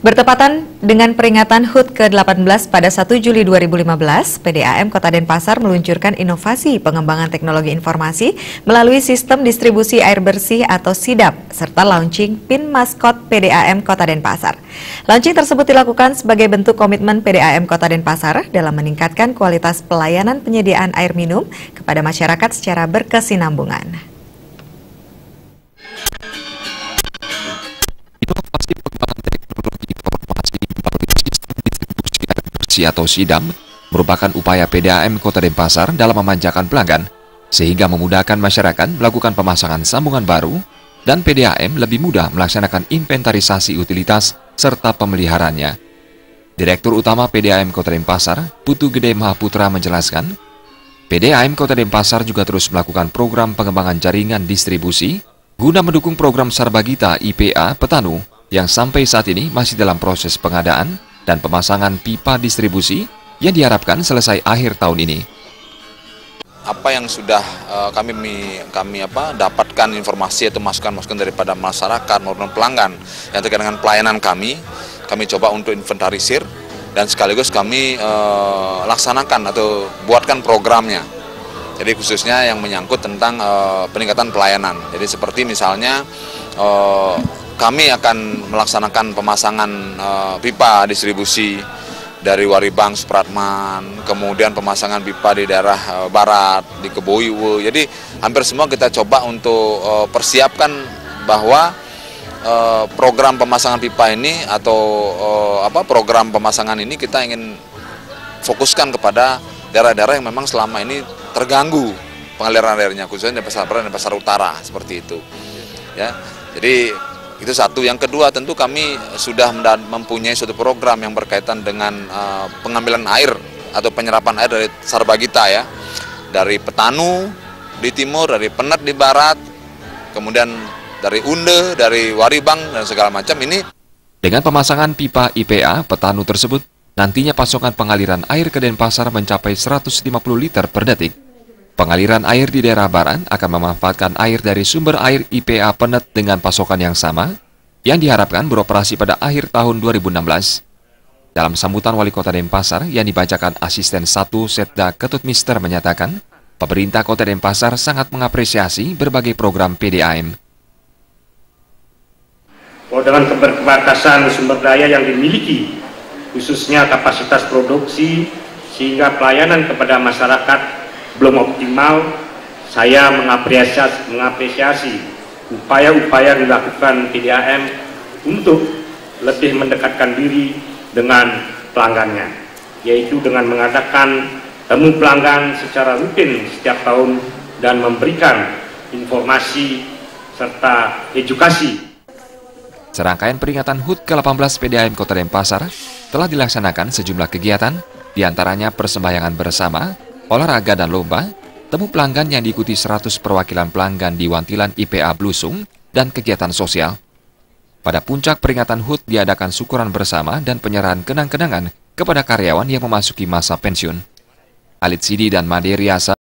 Bertepatan dengan peringatan HUT ke-18 pada 1 Juli 2015, PDAM Kota Denpasar meluncurkan inovasi pengembangan teknologi informasi melalui sistem distribusi air bersih atau SIDAP, serta launching PIN maskot PDAM Kota Denpasar. Launching tersebut dilakukan sebagai bentuk komitmen PDAM Kota Denpasar dalam meningkatkan kualitas pelayanan penyediaan air minum kepada masyarakat secara berkesinambungan. Inovasi pengembangan teknologi informasi melalui sistem distribusi air bersih atau SIDAP merupakan upaya PDAM Kota Denpasar dalam memanjakan pelanggan, sehingga memudahkan masyarakat melakukan pemasangan sambungan baru dan PDAM lebih mudah melaksanakan inventarisasi utilitas serta pemeliharaannya. Direktur Utama PDAM Kota Denpasar, Putu Gede Mahaputra menjelaskan, PDAM Kota Denpasar juga terus melakukan program pengembangan jaringan distribusi guna mendukung program Sarbagita IPA Petanu yang sampai saat ini masih dalam proses pengadaan dan pemasangan pipa distribusi yang diharapkan selesai akhir tahun ini. Apa yang sudah kami dapatkan informasi atau masukan-masukan daripada masyarakat maupun pelanggan yang terkait dengan pelayanan kami coba untuk inventarisir dan sekaligus kami laksanakan atau buatkan programnya. Jadi khususnya yang menyangkut tentang peningkatan pelayanan. Jadi seperti misalnya kami akan melaksanakan pemasangan pipa distribusi dari Waribang, Supratman, kemudian pemasangan pipa di daerah barat, di Keboiwe. Jadi hampir semua kita coba untuk persiapkan bahwa program pemasangan pipa ini atau program pemasangan ini kita ingin fokuskan kepada daerah-daerah yang memang selama ini terganggu pengaliran airnya, khususnya di Denpasar Barat dan Denpasar Utara, seperti itu. Ya, jadi itu satu. Yang kedua, tentu kami sudah mempunyai suatu program yang berkaitan dengan pengambilan air atau penyerapan air dari Sarbagita, ya, dari Petanu di timur, dari Penet di barat, kemudian dari Unde, dari Waribang dan segala macam ini. Dengan pemasangan pipa IPA Petanu tersebut, nantinya pasokan pengaliran air ke Denpasar mencapai 150 liter per detik. Pengaliran air di daerah barat akan memanfaatkan air dari sumber air IPA Penet dengan pasokan yang sama, yang diharapkan beroperasi pada akhir tahun 2016. Dalam sambutan Wali Kota Denpasar yang dibacakan Asisten 1 Setda Ketut Mister menyatakan, pemerintah Kota Denpasar sangat mengapresiasi berbagai program PDAM. Dengan keterbatasan sumber daya yang dimiliki, khususnya kapasitas produksi, sehingga pelayanan kepada masyarakat belum optimal, saya mengapresiasi upaya-upaya dilakukan PDAM untuk lebih mendekatkan diri dengan pelanggannya, yaitu dengan mengadakan temu pelanggan secara rutin setiap tahun dan memberikan informasi serta edukasi. Serangkaian peringatan HUT ke-18 PDAM Kota Denpasar telah dilaksanakan sejumlah kegiatan, diantaranya persembahyangan bersama, olahraga dan lomba, temu pelanggan yang diikuti 100 perwakilan pelanggan di Wantilan IPA Blusung, dan kegiatan sosial. Pada puncak peringatan HUT diadakan syukuran bersama dan penyerahan kenang-kenangan kepada karyawan yang memasuki masa pensiun. Alit Sidi dan Made Riasa